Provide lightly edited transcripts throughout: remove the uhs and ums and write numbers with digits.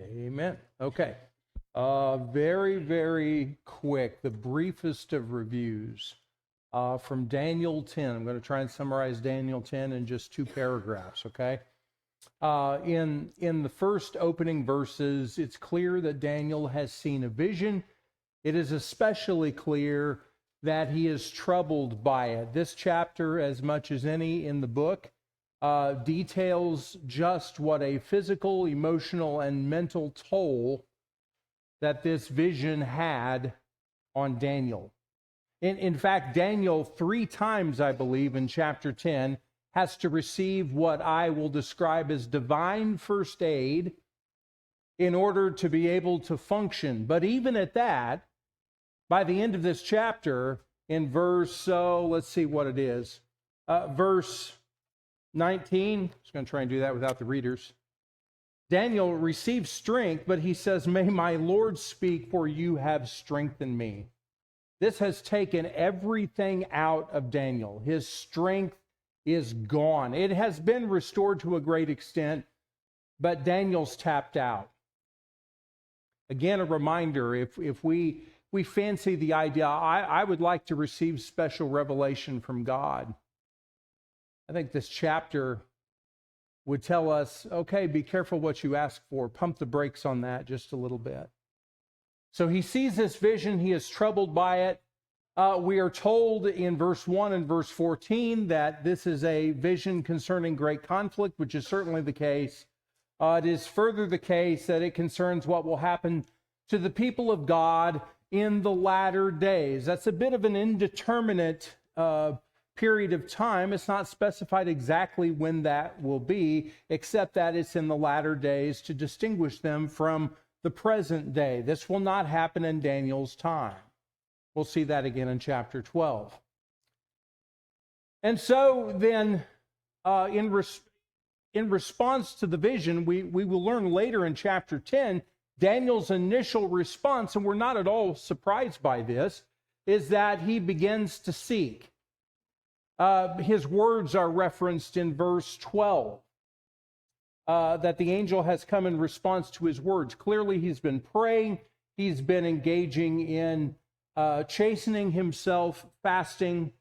Amen. Okay. Very, very quick, the briefest of reviews from Daniel 10. I'm going to try and summarize Daniel 10 in just 2 paragraphs, okay? In the first opening verses, it's clear that Daniel has seen a vision. It is especially clear that he is troubled by it. This chapter, as much as any in the book, details just what a physical, emotional, and mental toll that this vision had on Daniel. In fact, Daniel 3 times, I believe, in chapter 10, has to receive what I will describe as divine first aid in order to be able to function. But even at that, by the end of this chapter, in let's see what it is, verse 19, I'm just going to try and do that without the readers. Daniel receives strength, but he says, "May my Lord speak, for you have strengthened me." This has taken everything out of Daniel. His strength is gone. It has been restored to a great extent, but Daniel's tapped out. Again, a reminder, if we fancy the idea, I would like to receive special revelation from God. I think this chapter would tell us, okay, be careful what you ask for. Pump the brakes on that just a little bit. So he sees this vision. He is troubled by it. We are told in verse 1 and verse 14 that this is a vision concerning great conflict, which is certainly the case. It is further the case that it concerns what will happen to the people of God in the latter days. That's a bit of an indeterminate period of time. It's not specified exactly when that will be, except that it's in the latter days to distinguish them from the present day. This will not happen in Daniel's time. We'll see that again in chapter 12. And so then, in response to the vision, we will learn later in chapter 10, Daniel's initial response, and we're not at all surprised by this, is that he begins to seek. His words are referenced in verse 12, that the angel has come in response to his words. Clearly, he's been praying. He's been engaging in chastening himself, fasting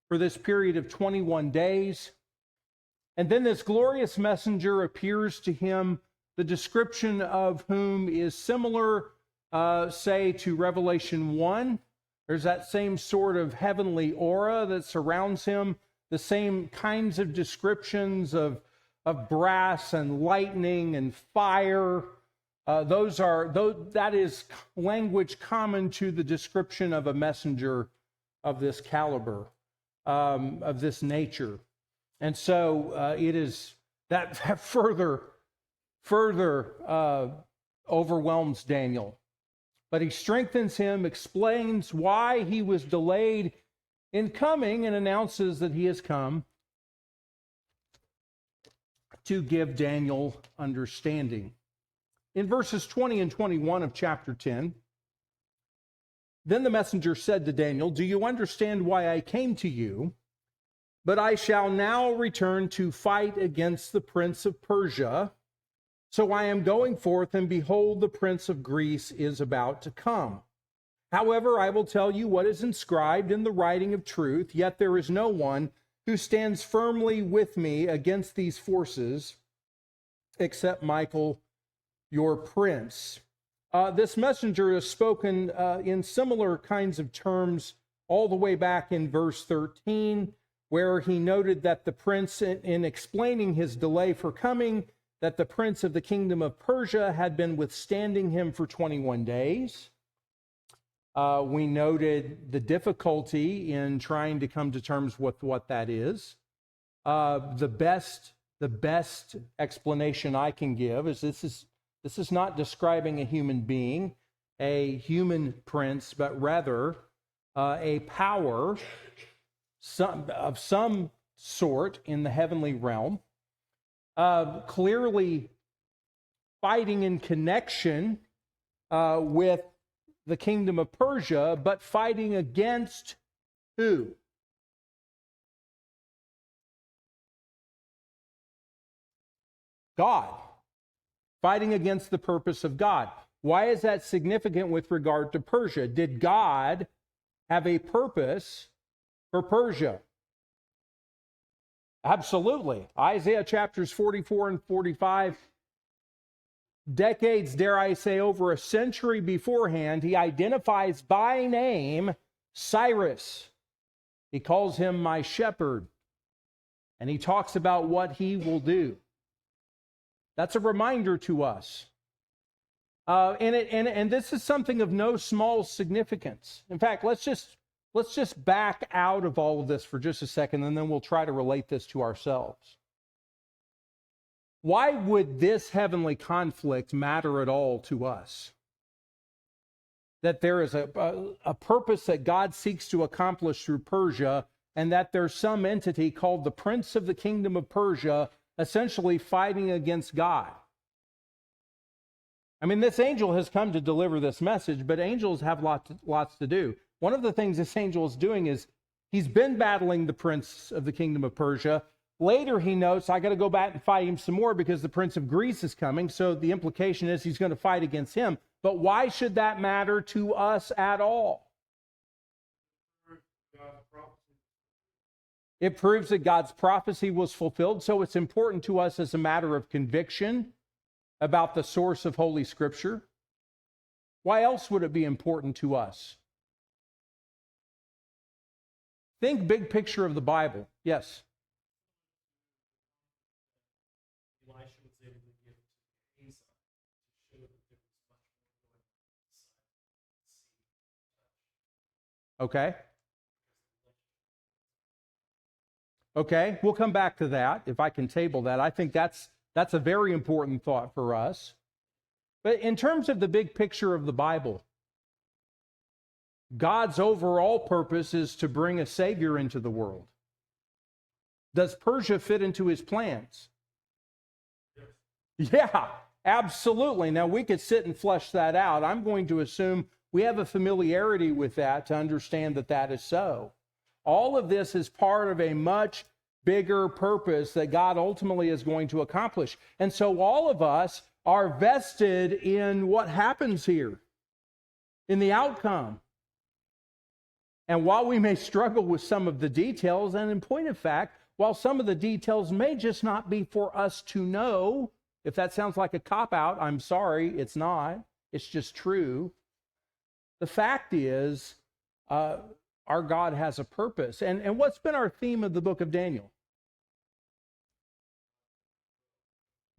for this period of 21 days. And then this glorious messenger appears to him, the description of whom is similar, say, to Revelation 1. There's that same sort of heavenly aura that surrounds him, the same kinds of descriptions of brass and lightning and fire. That is language common to the description of a messenger of this caliber, of this nature. And so it is that further overwhelms Daniel. But he strengthens him, explains why he was delayed in coming, and announces that he has come to give Daniel understanding. In verses 20 and 21 of chapter 10, then the messenger said to Daniel, "Do you understand why I came to you? But I shall now return to fight against the prince of Persia. So I am going forth, and behold, the prince of Greece is about to come. However, I will tell you what is inscribed in the writing of truth, yet there is no one who stands firmly with me against these forces, except Michael, your prince." This messenger is spoken in similar kinds of terms all the way back in verse 13, where he noted that the prince, in explaining his delay for coming, that the prince of the kingdom of Persia had been withstanding him for 21 days. We noted the difficulty in trying to come to terms with what that is. The best explanation I can give is this is not describing a human being, a human prince, but rather a power of some sort in the heavenly realm, clearly fighting in connection with the kingdom of Persia, but fighting against who? God. fighting against the purpose of God. Why is that significant with regard to Persia? Did God have a purpose for Persia? Absolutely. Isaiah chapters 44 and 45, decades, dare I say, over a century beforehand, he identifies by name Cyrus. He calls him my shepherd, and he talks about what he will do. That's a reminder to us. And this is something of no small significance. In fact, let's just back out of all of this for just a second, and then we'll try to relate this to ourselves. Why would this heavenly conflict matter at all to us? That there is a purpose that God seeks to accomplish through Persia, and that there's some entity called the Prince of the Kingdom of Persia essentially fighting against God. I mean, this angel has come to deliver this message, but angels have lots to do. One of the things this angel is doing is he's been battling the Prince of the Kingdom of Persia. Later, he notes, I got to go back and fight him some more because the Prince of Greece is coming. So the implication is he's going to fight against him. But why should that matter to us at all? It proves that God's prophecy was fulfilled. So it's important to us as a matter of conviction about the source of Holy Scripture. Why else would it be important to us? Think big picture of the Bible. Yes. Elisha was able to give to Asa to show that there was much more going on inside. Okay. Okay, we'll come back to that if I can table that. I think that's a very important thought for us. But in terms of the big picture of the Bible, God's overall purpose is to bring a Savior into the world. Does Persia fit into his plans? Yeah, absolutely. Now, we could sit and flesh that out. I'm going to assume we have a familiarity with that to understand that that is so. All of this is part of a much bigger purpose that God ultimately is going to accomplish. And so all of us are vested in what happens here, in the outcome. And while we may struggle with some of the details, and in point of fact, while some of the details may just not be for us to know, if that sounds like a cop-out, I'm sorry, it's not. It's just true. The fact is, our God has a purpose. And what's been our theme of the book of Daniel?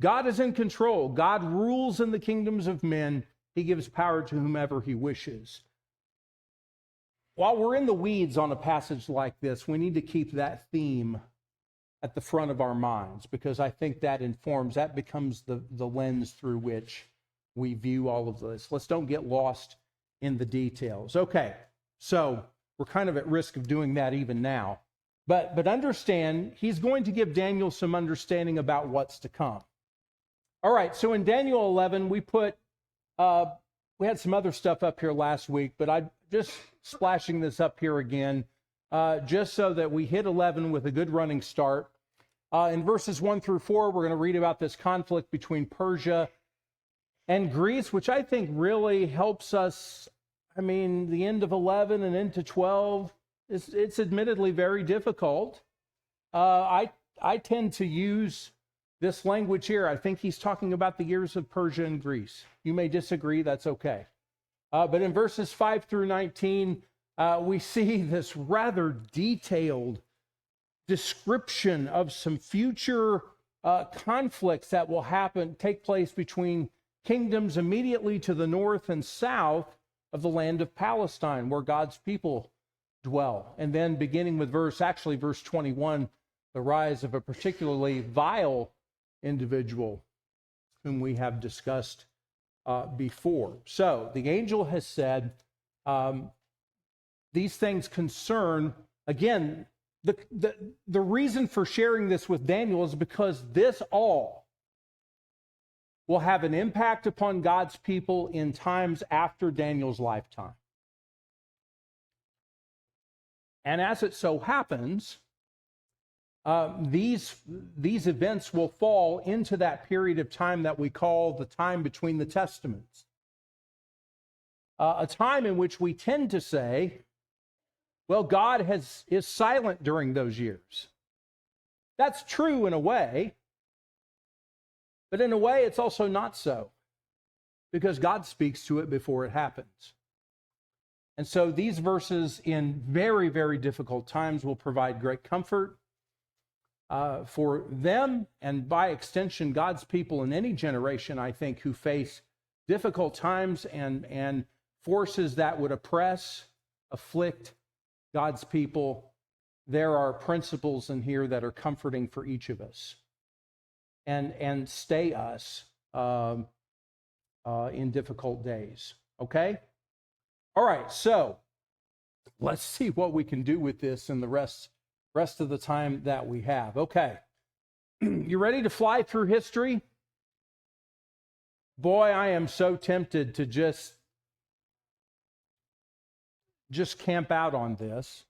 God is in control. God rules in the kingdoms of men. He gives power to whomever he wishes. While we're in the weeds on a passage like this, we need to keep that theme at the front of our minds, because I think that becomes the lens through which we view all of this. Let's don't get lost in the details. Okay, so we're kind of at risk of doing that even now. But understand, he's going to give Daniel some understanding about what's to come. All right, so in Daniel 11, we had some other stuff up here last week, but I'm just splashing this up here again, just so that we hit 11 with a good running start. In verses 1 through 4, we're going to read about this conflict between Persia and Greece, which I think really helps us. I mean, the end of 11 and into 12, it's admittedly very difficult. I tend to use this language here. I think he's talking about the years of Persia and Greece. You may disagree, that's okay. But in verses 5 through 19, we see this rather detailed description of some future conflicts that will take place between kingdoms immediately to the north and south of the land of Palestine, where God's people dwell. And then beginning with verse 21, the rise of a particularly vile individual whom we have discussed before. So the angel has said these things concern, again, the reason for sharing this with Daniel is because this all will have an impact upon God's people in times after Daniel's lifetime. And as it so happens, these events will fall into that period of time that we call the time between the Testaments. A time in which we tend to say, well, God is silent during those years. That's true in a way, but in a way it's also not so, because God speaks to it before it happens. And so these verses in very, very difficult times will provide great comfort for them, and by extension, God's people in any generation, I think, who face difficult times and forces that would oppress, afflict God's people. There are principles in here that are comforting for each of us and stay us in difficult days. Okay? All right, so let's see what we can do with this in the rest of the time that we have. Okay. You ready to fly through history? Boy, I am so tempted to just camp out on this.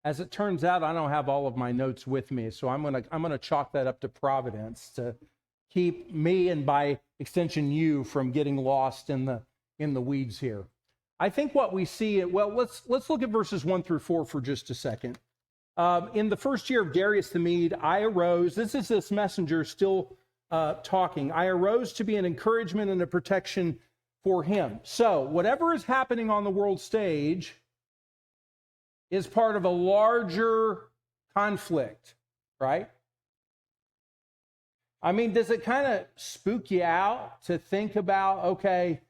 As it turns out, I don't have all of my notes with me, so I'm gonna chalk that up to Providence to keep me, and by extension you, from getting lost in the weeds here. I think what we see, well, let's look at verses 1 through 4 for just a second. In the first year of Darius the Mede, I arose. This is this messenger still talking. I arose to be an encouragement and a protection for him. So whatever is happening on the world stage is part of a larger conflict, right? I mean, does it kind of spook you out to think about, okay,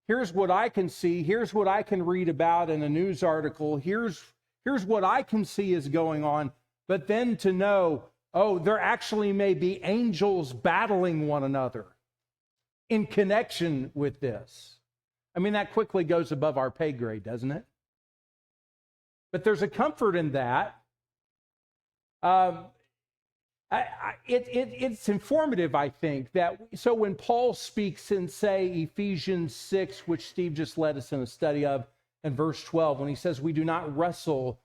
here's what I can see, here's what I can read about in a news article, here's what I can see is going on, but then to know, oh, there actually may be angels battling one another in connection with this. I mean, that quickly goes above our pay grade, doesn't it? But there's a comfort in that. It's informative, I think, so when Paul speaks in, say, Ephesians 6, which Steve just led us in a study of, in verse 12, when he says, we do not wrestle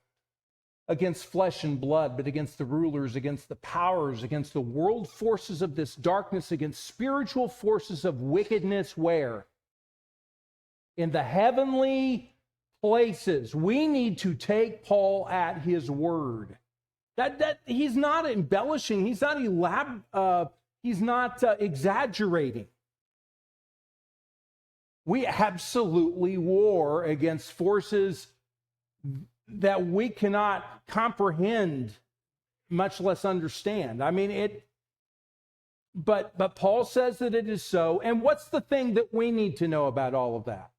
against flesh and blood, but against the rulers, against the powers, against the world forces of this darkness, against spiritual forces of wickedness, where? In the heavenly places. We need to take Paul at his word. That he's not embellishing, he's not exaggerating. We absolutely war against forces that we cannot comprehend, much less understand. I mean, but Paul says that it is so. And what's the thing that we need to know about all of that?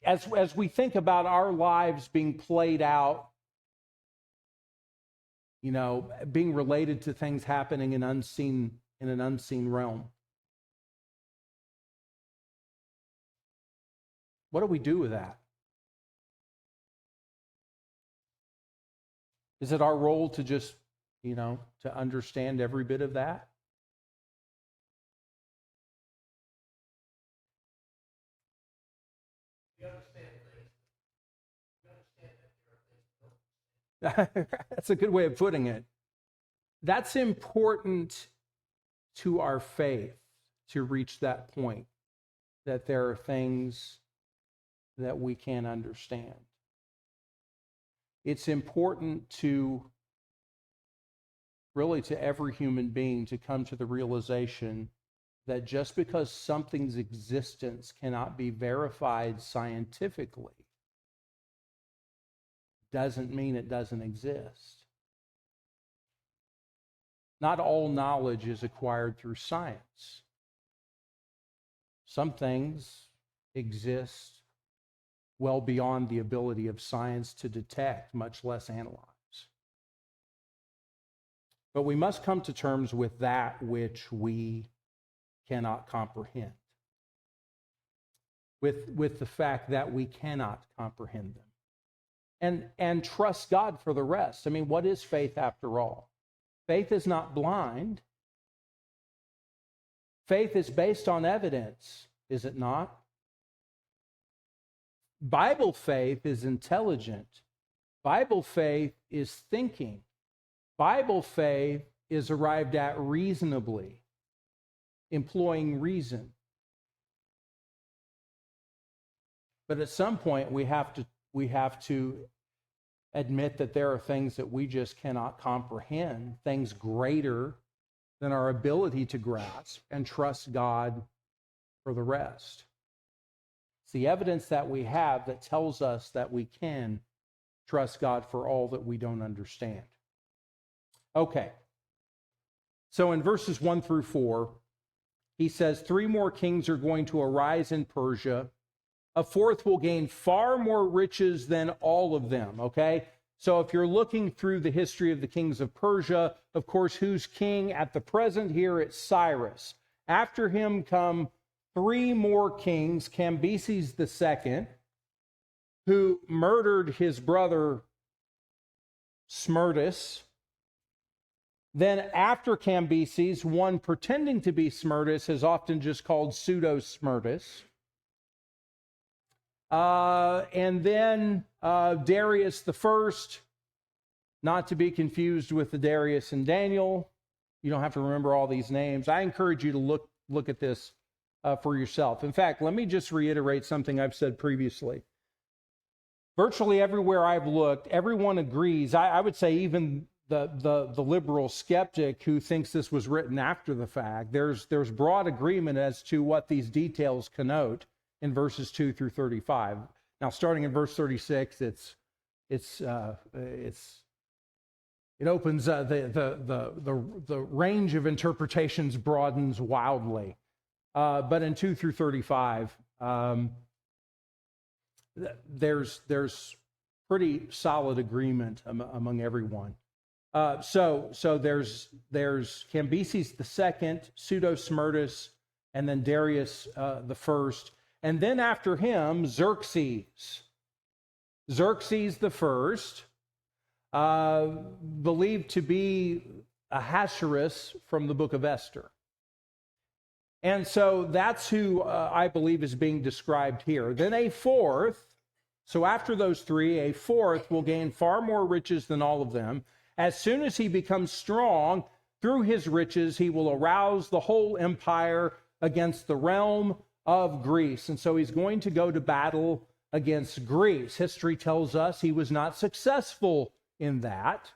As we think about our lives being played out, you know, being related to things happening in an unseen realm, what do we do with that? Is it our role to just, to understand every bit of that? That's a good way of putting it. That's important to our faith to reach that point, that there are things that we can't understand. It's important to every human being to come to the realization that just because something's existence cannot be verified scientifically doesn't mean it doesn't exist. Not all knowledge is acquired through science. Some things exist well beyond the ability of science to detect, much less analyze. But we must come to terms with that which we cannot comprehend, with the fact that we cannot comprehend them. And trust God for the rest. I mean, what is faith after all? Faith is not blind. Faith is based on evidence, is it not? Bible faith is intelligent Bible faith is thinking. Bible faith is arrived at reasonably, employing reason. But at some point, we have to admit that there are things that we just cannot comprehend, things greater than our ability to grasp, and trust God for the rest. It's the evidence that we have that tells us that we can trust God for all that we don't understand. Okay. So in verses 1 through 4, he says, 3 more kings are going to arise in Persia. A fourth will gain far more riches than all of them, okay? So if you're looking through the history of the kings of Persia, of course, who's king at the present here? It's Cyrus. After him come 3 more kings, Cambyses II, who murdered his brother Smerdis. Then after Cambyses, one pretending to be Smerdis is often just called pseudo-Smerdis. And then Darius the First, not to be confused with the Darius and Daniel. You don't have to remember all these names. I encourage you to look at this for yourself. In fact, let me just reiterate something I've said previously. Virtually everywhere I've looked, everyone agrees. I would say even the liberal skeptic who thinks this was written after the fact, there's broad agreement as to what these details connote in verses 2 through 35. Now, starting in verse 36, it opens the range of interpretations broadens wildly. But in 2 through 35, there's pretty solid agreement among everyone. So there's Cambyses II, pseudo-Smerdis, and then Darius the First. And then after him, Xerxes. Xerxes the First, believed to be Ahasuerus from the book of Esther. And so that's who I believe is being described here. Then a fourth, so after those 3, a fourth will gain far more riches than all of them. As soon as he becomes strong, through his riches, he will arouse the whole empire against the realm of Greece. And so he's going to go to battle against Greece. History tells us he was not successful in that.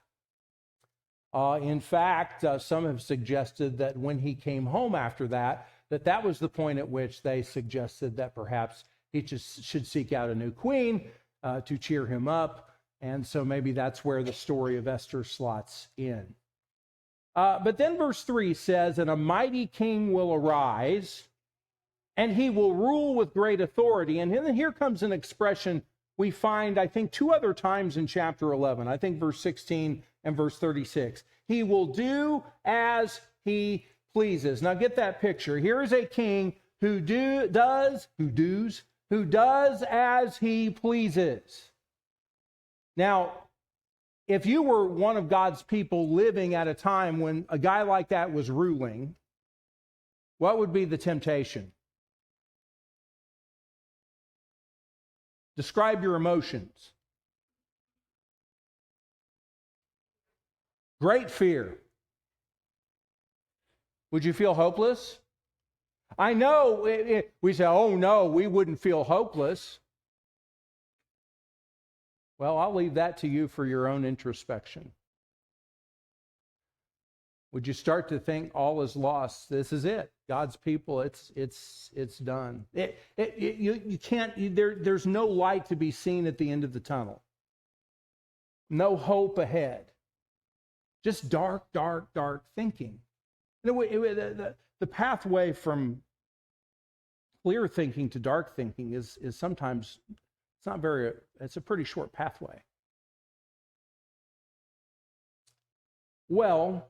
In fact, some have suggested that when he came home after that, that was the point at which they suggested that perhaps he just should seek out a new queen to cheer him up. And so maybe that's where the story of Esther slots in. But then verse 3 says, and a mighty king will arise, and he will rule with great authority. And then here comes an expression we find, I think, 2 other times in chapter 11. I think verse 16 and verse 36. He will do as he pleases. Now get that picture. Here is a king who does as he pleases. Now, if you were one of God's people living at a time when a guy like that was ruling, what would be the temptation? Describe your emotions. Great fear. Would you feel hopeless? I know we say, oh no, we wouldn't feel hopeless. Well, I'll leave that to you for your own introspection. Would you start to think all is lost? This is it. God's people, it's done. You can't. There's no light to be seen at the end of the tunnel. No hope ahead. Just dark thinking. The pathway from clear thinking to dark thinking is sometimes it's a pretty short pathway. Well,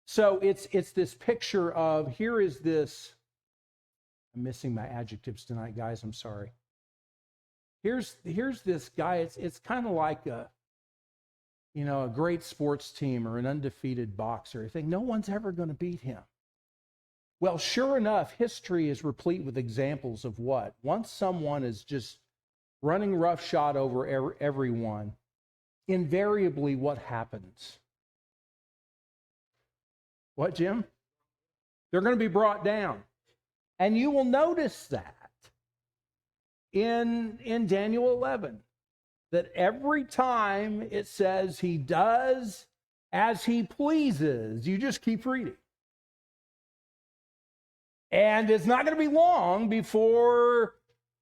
so it's this picture of, here is this, I'm missing my adjectives tonight, guys, I'm sorry. Here's this guy, it's kind of like a great sports team or an undefeated boxer. You think no one's ever going to beat him. Well, sure enough, history is replete with examples of what? Once someone is just running roughshod over everyone, invariably what happens? What, Jim? They're going to be brought down. And you will notice that in Daniel 11, that every time it says he does as he pleases, you just keep reading. And it's not going to be long before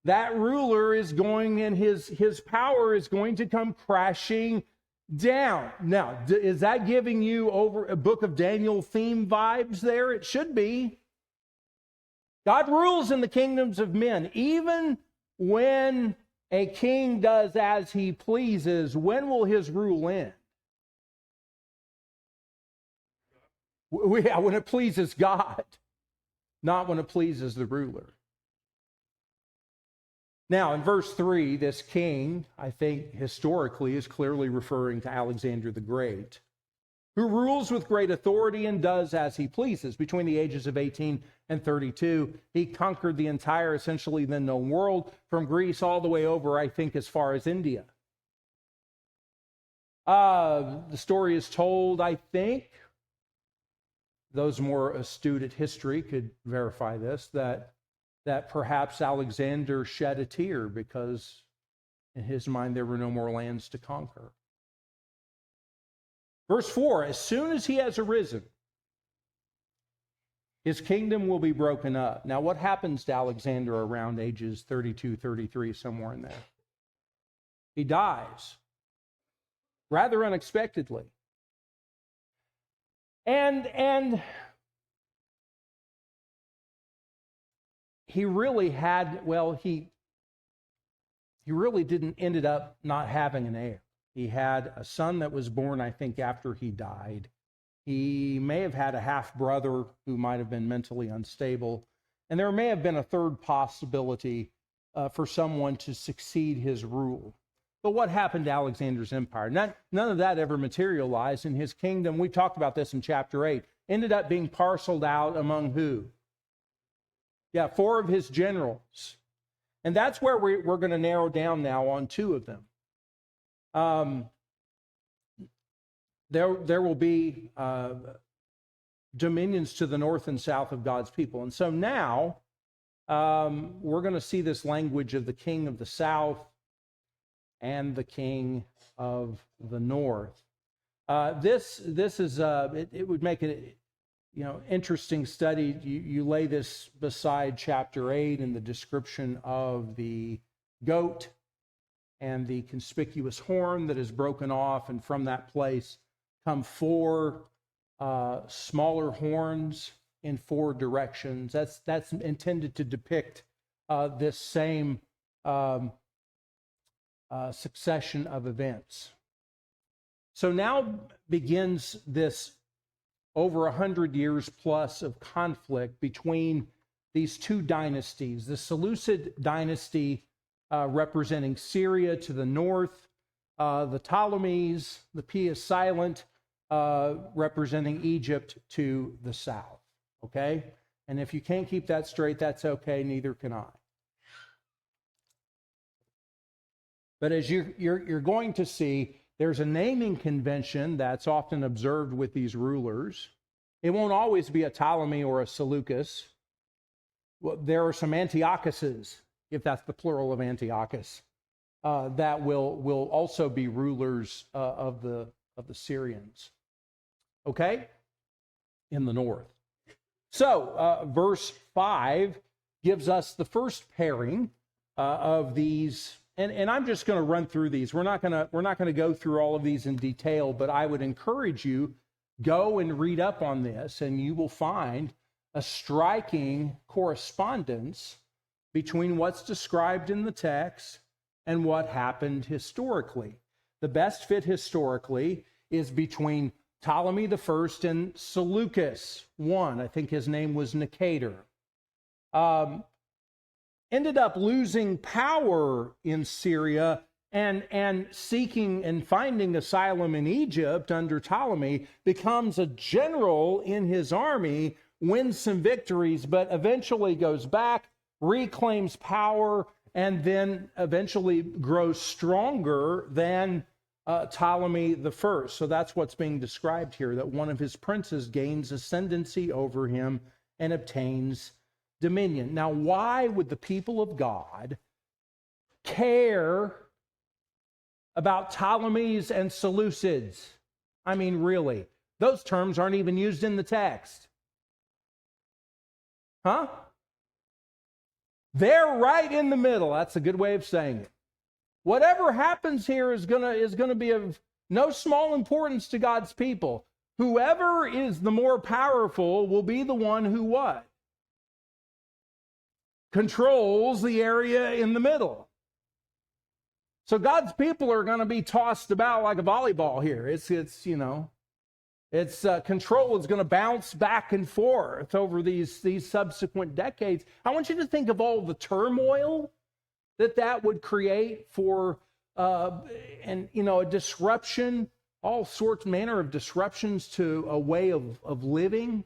that ruler is going, and his power is going to come crashing down. Now, is that giving you over a Book of Daniel theme vibes there? It should be. God rules in the kingdoms of men. Even when a king does as he pleases, when will his rule end? When it pleases God, not when it pleases the ruler. Now, in verse 3, this king, I think historically, is clearly referring to Alexander the Great, who rules with great authority and does as he pleases. Between the ages of 18 and 32, he conquered the entire, essentially, then known world, from Greece all the way over, I think, as far as India. The story is told, I think, those more astute at history could verify this, that perhaps Alexander shed a tear because in his mind there were no more lands to conquer. Verse 4, as soon as he has arisen, his kingdom will be broken up. Now, what happens to Alexander around ages 32, 33, somewhere in there? He dies, rather unexpectedly. And he really had, well, he really ended up not having an heir. He had a son that was born, I think, after he died. He may have had a half-brother who might have been mentally unstable. And there may have been a third possibility for someone to succeed his rule. But what happened to Alexander's empire? None of that ever materialized, and his kingdom, we talked about this in chapter 8, ended up being parceled out among who? Yeah, 4 of his generals. And that's where we're going to narrow down now on 2 of them. There will be dominions to the north and south of God's people. And so now we're going to see this language of the king of the south and the king of the north. This is it would make it interesting study. You lay this beside chapter 8 in the description of the goat and the conspicuous horn that is broken off, and from that place come 4 smaller horns in 4 directions. That's intended to depict this same succession of events. So now begins this over 100 years plus of conflict between these 2 dynasties. The Seleucid dynasty representing Syria to the north, the Ptolemies, the P is silent, representing Egypt to the south. Okay? And if you can't keep that straight, that's okay, neither can I. But as you're going to see, there's a naming convention that's often observed with these rulers. It won't always be a Ptolemy or a Seleucus. Well, there are some Antiochuses, if that's the plural of Antiochus, that will also be rulers of the Syrians. Okay? In the north. So, verse 5 gives us the first pairing of these. And I'm just going to run through these. We're not going to go through all of these in detail, but I would encourage you, go and read up on this, and you will find a striking correspondence between what's described in the text and what happened historically. The best fit historically is between Ptolemy I and Seleucus I. I think his name was Nicator. Ended up losing power in Syria and seeking and finding asylum in Egypt under Ptolemy, becomes a general in his army, wins some victories, but eventually goes back, reclaims power, and then eventually grows stronger than Ptolemy the First. So that's what's being described here, that one of his princes gains ascendancy over him and obtains dominion. Now, why would the people of God care about Ptolemies and Seleucids? I mean, really, those terms aren't even used in the text. Huh? They're right in the middle. That's a good way of saying it. Whatever happens here is gonna be of no small importance to God's people. Whoever is the more powerful will be the one who what? Controls the area in the middle. So God's people are going to be tossed about like a volleyball here. It's control is going to bounce back and forth over these subsequent decades. I want you to think of all the turmoil that would create for a disruption, all sorts manner of disruptions to a way of living.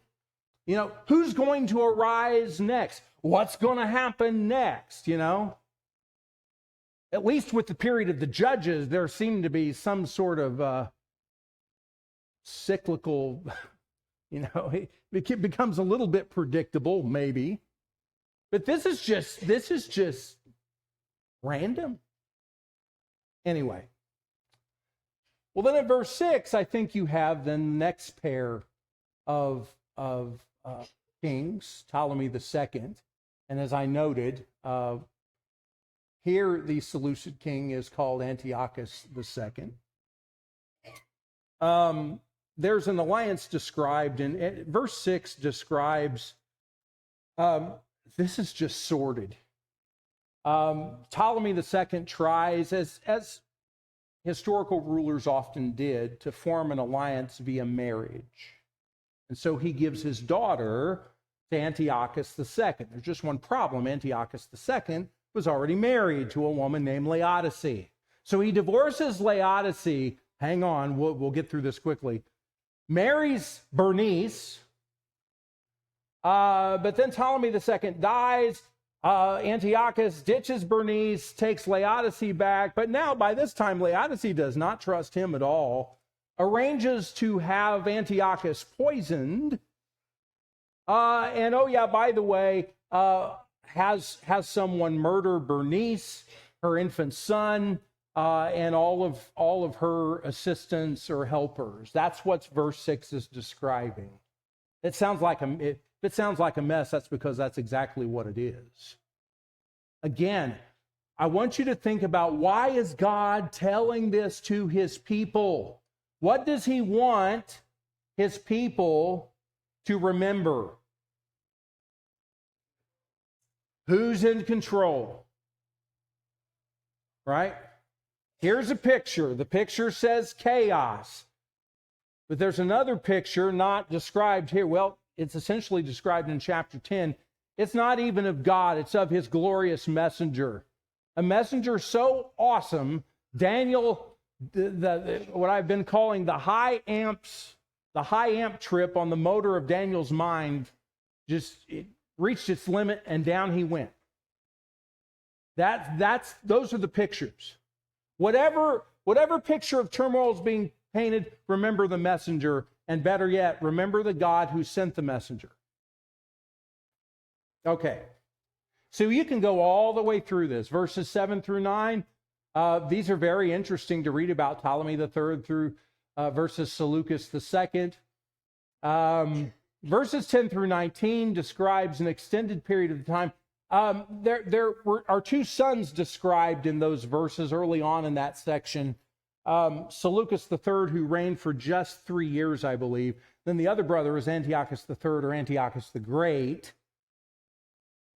Who's going to arise next? What's going to happen next? At least with the period of the judges, there seemed to be some sort of cyclical, it becomes a little bit predictable, maybe. But this is just random. Anyway. Well, then in verse 6, I think you have the next pair of kings, Ptolemy II. And as I noted, here the Seleucid king is called Antiochus II. There's an alliance described, and verse 6 describes, this is just sordid. Ptolemy II tries, as historical rulers often did, to form an alliance via marriage. And so he gives his daughter to Antiochus II. There's just one problem. Antiochus II was already married to a woman named Laodice. So he divorces Laodice. Hang on, we'll get through this quickly. Marries Bernice, but then Ptolemy II dies. Antiochus ditches Bernice, takes Laodice back, but now by this time Laodice does not trust him at all, arranges to have Antiochus poisoned, and oh yeah, by the way, has someone murder Bernice, her infant son, and all of her assistants or helpers. That's what verse 6 is describing. It sounds like if it sounds like a mess, that's because that's exactly what it is. Again, I want you to think about, why is God telling this to his people? What does he want his people to remember? Who's in control? Right? Here's a picture. The picture says chaos. But there's another picture not described here. Well, it's essentially described in chapter 10. It's not even of God. It's of his glorious messenger. A messenger so awesome, Daniel, what I've been calling the high amp trip on the motor of Daniel's mind, it reached its limit and down he went. Those are the pictures. Whatever picture of turmoil is being painted, remember the messenger, and better yet, remember the God who sent the messenger. Okay, so you can go all the way through this. Verses 7 through 9, these are very interesting to read about Ptolemy III through versus Seleucus II. Verses 10 through 19 describes an extended period of time. There are two sons described in those verses early on in that section. Seleucus III, who reigned for just 3 years, I believe. Then the other brother is Antiochus III, or Antiochus the Great.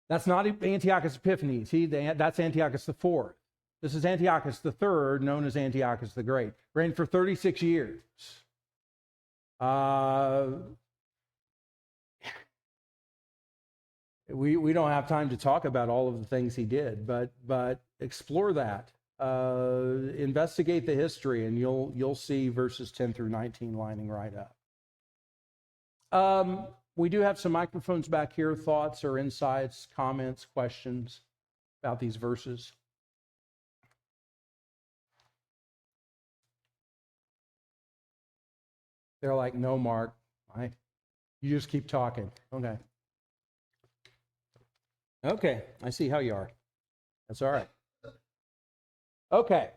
That's not Antiochus Epiphanes. That's Antiochus IV. This is Antiochus III, known as Antiochus the Great. Reigned for 36 years. We don't have time to talk about all of the things he did, but explore that. Investigate the history, and you'll see verses 10 through 19 lining right up. We do have some microphones back here. Thoughts or insights, comments, questions? about these verses? They're like, no, Mark. You just keep talking. Okay. Okay, I see how you are. That's all right. Okay.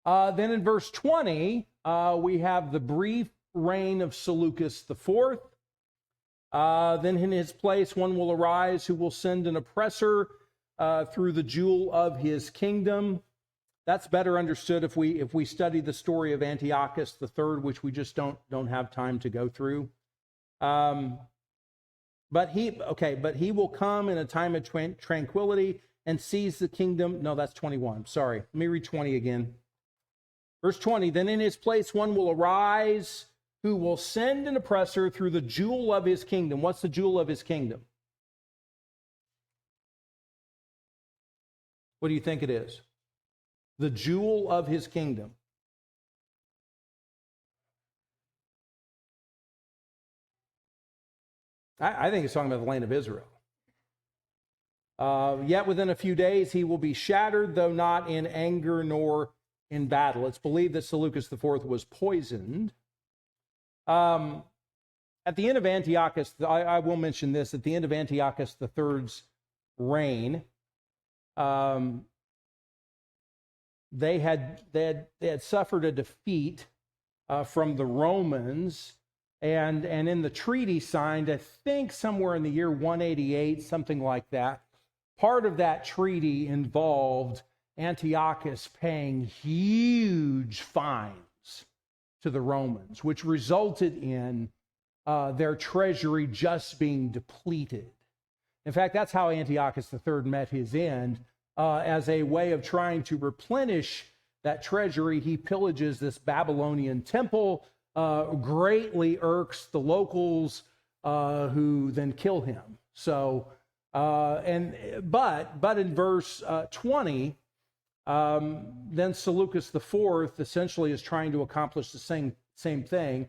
Then in verse 20, we have the brief reign of Seleucus IV. Then in his place, one will arise who will send an oppressor through the jewel of his kingdom. That's better understood if we study the story of Antiochus III, which we just don't have time to go through. But he will come in a time of tranquility and seize the kingdom. No, that's 21. Sorry. Let me read 20 again. Verse 20, then in his place one will arise who will send an oppressor through the jewel of his kingdom. What's the jewel of his kingdom? What do you think it is? The jewel of his kingdom. I think it's talking about the land of Israel. Yet within a few days he will be shattered, though not in anger nor in battle. It's believed that Seleucus IV was poisoned. At the end of Antiochus, I will mention this, at the end of Antiochus III's reign, they had suffered a defeat from the Romans, and in the treaty signed, I think somewhere in the year 188, something like that, part of that treaty involved Antiochus paying huge fines to the Romans, which resulted in their treasury just being depleted. In fact, that's how Antiochus III met his end. As a way of trying to replenish that treasury, he pillages this Babylonian temple, greatly irks the locals, who then kill him. So, but in verse 20, then Seleucus IV essentially is trying to accomplish the same thing.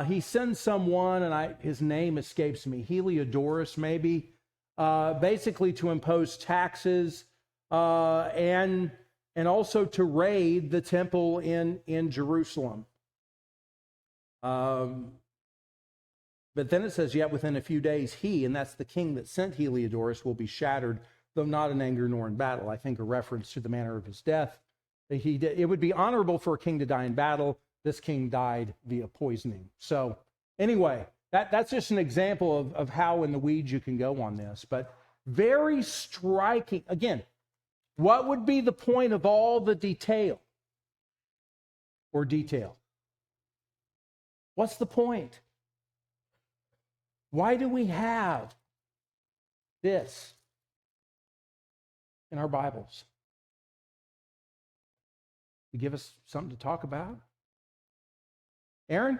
He sends someone, and his name escapes me, Heliodorus maybe, basically to impose taxes and also to raid the temple in Jerusalem. But then it says, yet within a few days he, and that's the king that sent Heliodorus, will be shattered, though not in anger nor in battle. I think a reference to the manner of his death. It would be honorable for a king to die in battle. This king died via poisoning. So anyway, that's just an example of how in the weeds you can go on this. But very striking. Again, what would be the point of all the detail? What's the point? Why do we have this in our Bibles? To give us something to talk about? Aaron?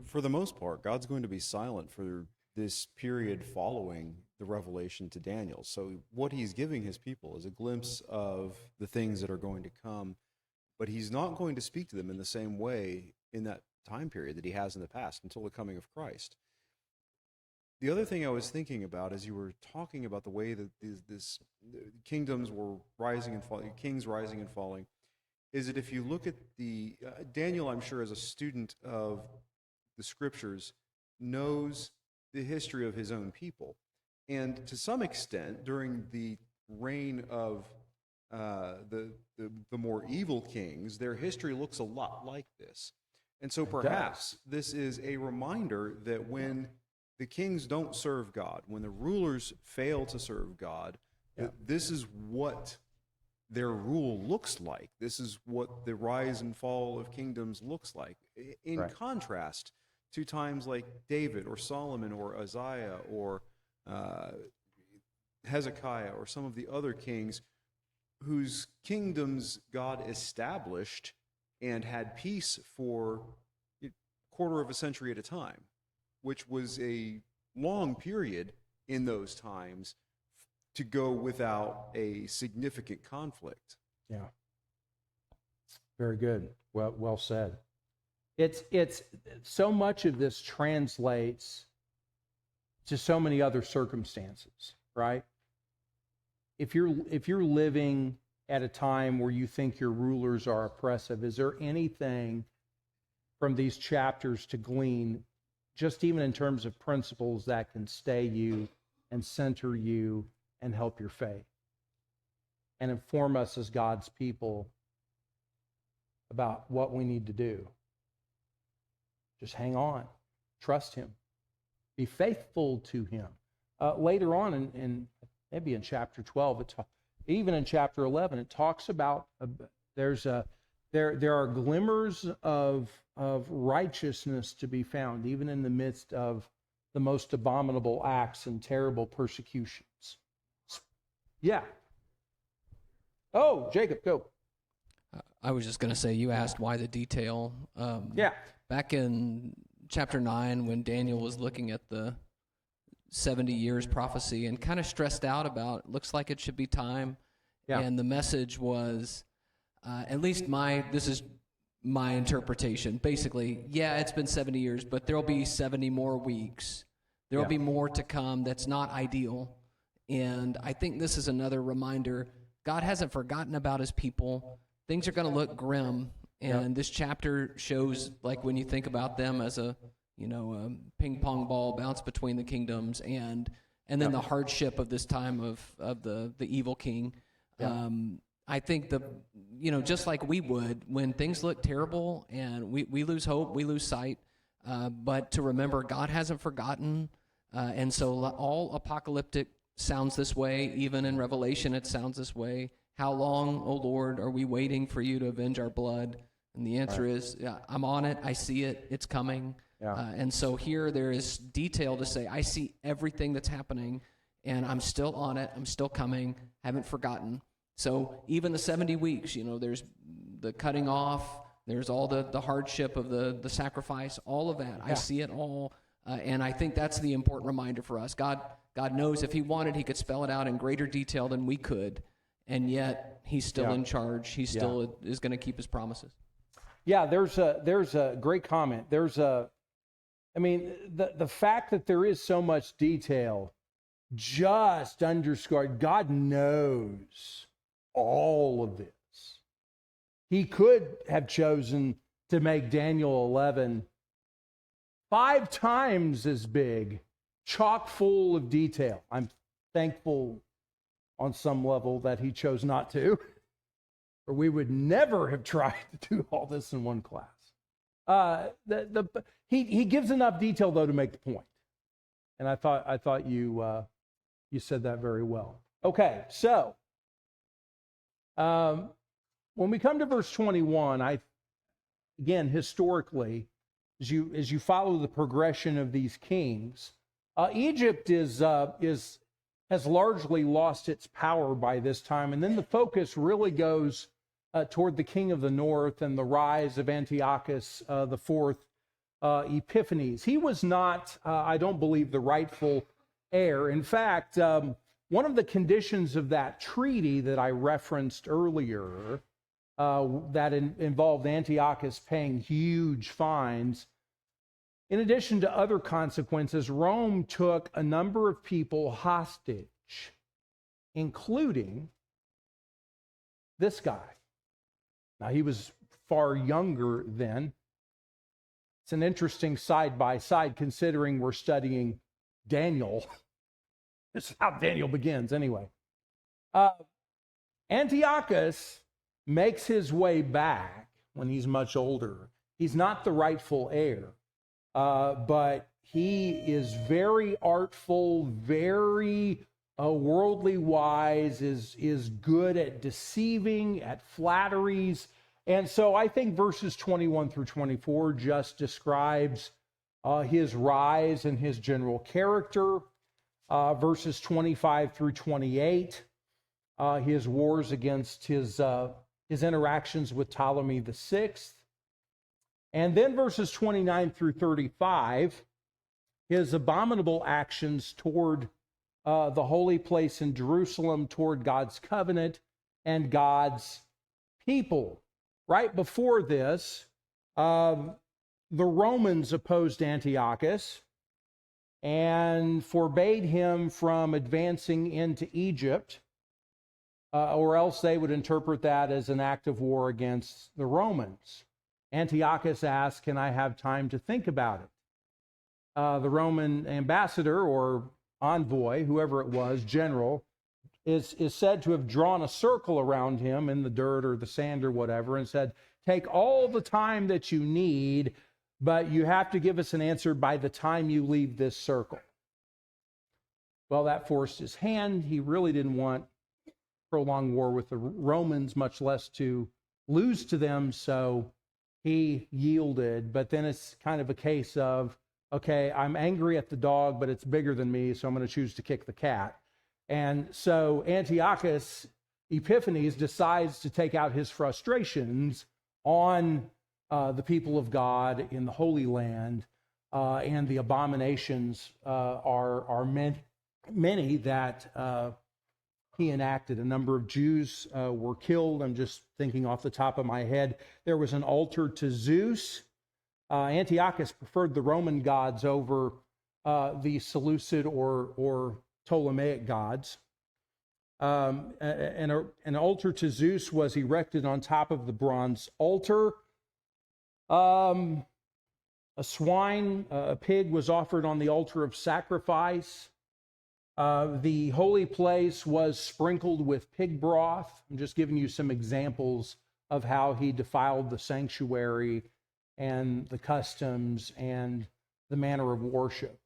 For the most part, God's going to be silent for this period following the revelation to Daniel. So what he's giving his people is a glimpse of the things that are going to come, but he's not going to speak to them in the same way in that time period that he has in the past until the coming of Christ. The other thing I was thinking about as you were talking about the way that these kingdoms were rising and falling, kings rising and falling, is that if you look at the Daniel, I'm sure as a student of the scriptures, knows the history of his own people. And to some extent, during the reign of the more evil kings, their history looks a lot like this. And so perhaps this is a reminder that when the kings don't serve God, when the rulers fail to serve God, this is what their rule looks like. This is what the rise and fall of kingdoms looks like. In contrast to times like David or Solomon or Isaiah or Hezekiah or some of the other kings whose kingdoms God established and had peace for a quarter of a century at a time, which was a long period in those times to go without a significant conflict. Yeah. Very good. Well said. It's so much of this translates to so many other circumstances, right? If you're living at a time where you think your rulers are oppressive, is there anything from these chapters to glean, just even in terms of principles that can stay you and center you and help your faith and inform us as God's people about what we need to do? Just hang on, trust him, be faithful to him. Later on in maybe in chapter 12, even in chapter 11, it talks about there are glimmers of righteousness to be found, even in the midst of the most abominable acts and terrible persecutions. Yeah. Oh, Jacob, go. I was just going to say, you asked why the detail. Yeah. Back in chapter 9, when Daniel was looking at the 70 years prophecy and kind of stressed out about, looks like it should be time. Yeah. And the message was, at least this is my interpretation. Basically, yeah, it's been 70 years, but there'll be 70 more weeks. There'll be more to come that's not ideal. And I think this is another reminder. God hasn't forgotten about his people. Things are going to look grim. And this chapter shows, like, when you think about them as a ping pong ball bounce between the kingdoms, and then the hardship of this time of the evil king. I think just like we would when things look terrible and we lose hope, we lose sight, but to remember God hasn't forgotten, and so all apocalyptic sounds this way. Even in Revelation, it sounds this way. How long, O Lord, are we waiting for you to avenge our blood? And the answer is, I'm on it. I see it. It's coming. And so here there is detail to say, I see everything that's happening, and I'm still on it. I'm still coming. Haven't forgotten. So even the 70 weeks, there's the cutting off. There's all the hardship of the sacrifice, all of that. I see it all. And I think that's the important reminder for us. God knows if he wanted, he could spell it out in greater detail than we could. And yet he's still in charge. He still is going to keep his promises. Yeah, there's a great comment. The fact that there is so much detail just underscored God knows all of this. He could have chosen to make Daniel 11 5 times as big, chock full of detail. I'm thankful on some level that he chose not to, or we would never have tried to do all this in one class. He gives enough detail, though, to make the point. And I thought you said that very well. Okay, so when we come to verse 21, again, historically, as you follow the progression of these kings, Egypt has largely lost its power by this time, and then the focus really goes toward the king of the north and the rise of Antiochus the fourth, Epiphanes. He was not, I don't believe, the rightful heir. In fact, one of the conditions of that treaty that I referenced earlier, that involved Antiochus paying huge fines, in addition to other consequences, Rome took a number of people hostage, including this guy. Now, he was far younger then. It's an interesting side-by-side, considering we're studying Daniel. This is how Daniel begins, anyway. Antiochus makes his way back when he's much older. He's not the rightful heir, but he is very artful, very worldly wise, is good at deceiving, at flatteries. And so I think verses 21 through 24 just describes his rise and his general character. Verses 25 through 28, his wars against his interactions with Ptolemy VI. And then verses 29 through 35, his abominable actions toward the holy place in Jerusalem, toward God's covenant and God's people. Right before this, the Romans opposed Antiochus and forbade him from advancing into Egypt, or else they would interpret that as an act of war against the Romans. Antiochus asked, "Can I have time to think about it?" The Roman ambassador or envoy, whoever it was, general, is said to have drawn a circle around him in the dirt or the sand or whatever and said, "Take all the time that you need, but you have to give us an answer by the time you leave this circle." Well, that forced his hand. He really didn't want prolonged war with the Romans, much less to lose to them, so he yielded. But then it's kind of a case of, okay, I'm angry at the dog, but it's bigger than me, so I'm going to choose to kick the cat. And so Antiochus Epiphanes decides to take out his frustrations on the people of God in the Holy Land, and the abominations are many that he enacted. A number of Jews were killed. I'm just thinking off the top of my head. There was an altar to Zeus. Antiochus preferred the Roman gods over the Seleucid or Ptolemaic gods. An altar to Zeus was erected on top of the bronze altar. A pig was offered on the altar of sacrifice. The holy place was sprinkled with pig broth. I'm just giving you some examples of how he defiled the sanctuary and the customs and the manner of worship.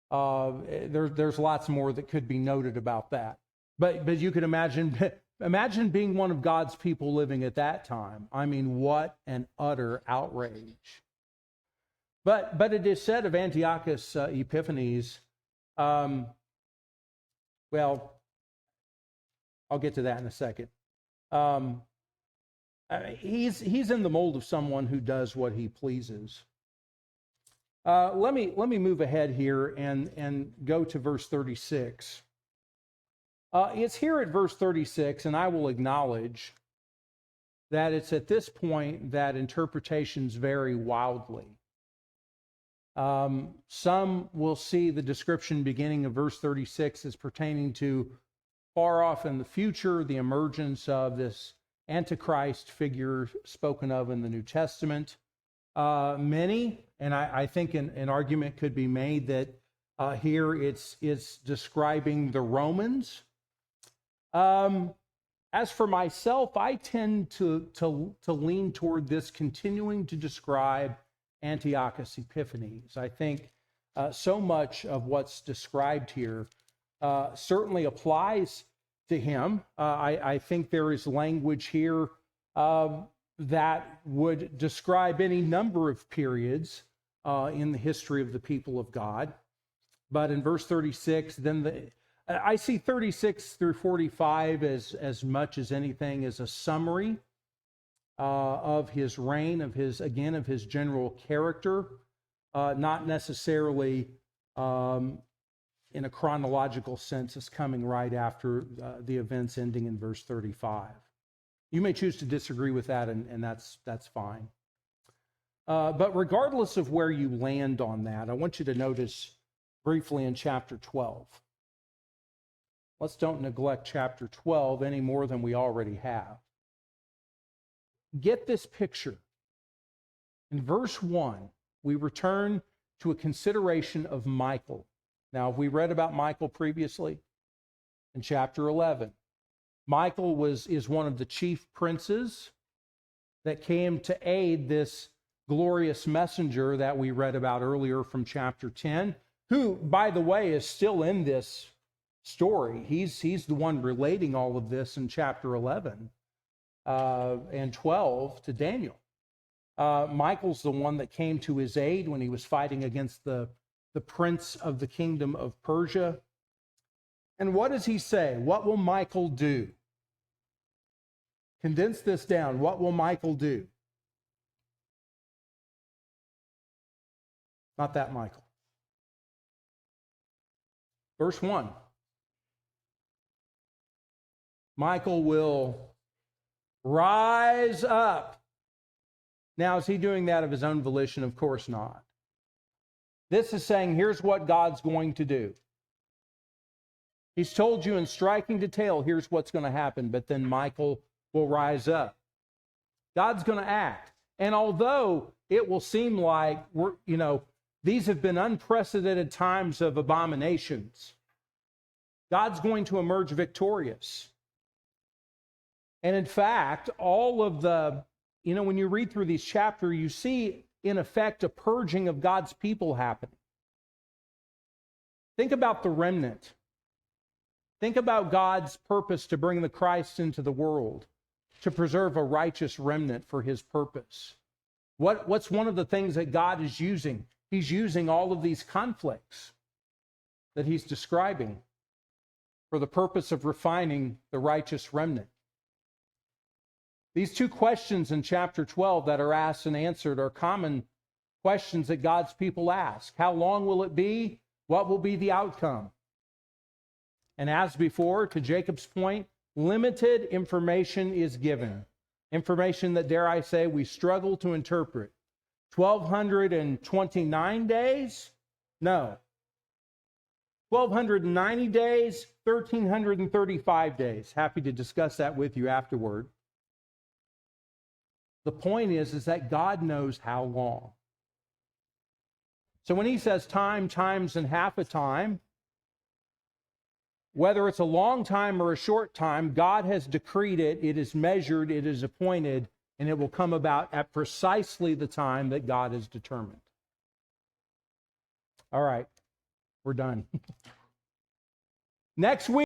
There's lots more that could be noted about that. But you could imagine being one of God's people living at that time. I mean, what an utter outrage. But it is said of Antiochus Epiphanes, well, I'll get to that in a second. He's in the mold of someone who does what he pleases. Let me move ahead here and go to verse 36. It's here at verse 36, and I will acknowledge that it's at this point that interpretations vary wildly. Some will see the description beginning of verse 36 as pertaining to far off in the future, the emergence of this Antichrist figure spoken of in the New Testament. Many, and I think an argument could be made that here it's describing the Romans. As for myself, I tend to lean toward this continuing to describe Antiochus Epiphanes. I think so much of what's described here certainly applies to him. I think there is language here that would describe any number of periods in the history of the people of God. But in verse 36, I see 36 through 45 as much as anything as a summary of his reign, of his general character, not necessarily in a chronological sense as coming right after the events ending in verse 35. You may choose to disagree with that, and that's fine. But regardless of where you land on that, I want you to notice briefly in chapter 12. Let's don't neglect chapter 12 any more than we already have. Get this picture. In verse 1, we return to a consideration of Michael. Now, we read about Michael previously in chapter 11. Michael is one of the chief princes that came to aid this glorious messenger that we read about earlier from chapter 10, who, by the way, is still in this story. He's the one relating all of this in chapter 11 and 12 to Daniel. Michael's the one that came to his aid when he was fighting against the prince of the kingdom of Persia. And what does he say? What will Michael do? Condense this down. What will Michael do? Not that Michael. Verse 1. Michael will rise up Now, is he doing that of his own volition? Of course not. This is saying, here's what God's going to do. He's told you in striking detail, here's what's going to happen, but then Michael will rise up. God's going to act. And although it will seem like these have been unprecedented times of abominations, God's going to emerge victorious. And in fact, all of when you read through these chapters, you see, in effect, a purging of God's people happening. Think about the remnant. Think about God's purpose to bring the Christ into the world, to preserve a righteous remnant for his purpose. What's one of the things that God is using? He's using all of these conflicts that he's describing for the purpose of refining the righteous remnant. These two questions in chapter 12 that are asked and answered are common questions that God's people ask. How long will it be? What will be the outcome? And as before, to Jacob's point, limited information is given. Information that, dare I say, we struggle to interpret. 1,229 days? No. 1,290 days? 1,335 days. Happy to discuss that with you afterward. The point is that God knows how long. So when he says time, times, and half a time, whether it's a long time or a short time, God has decreed it, it is measured, it is appointed, and it will come about at precisely the time that God has determined. All right, we're done. Next week.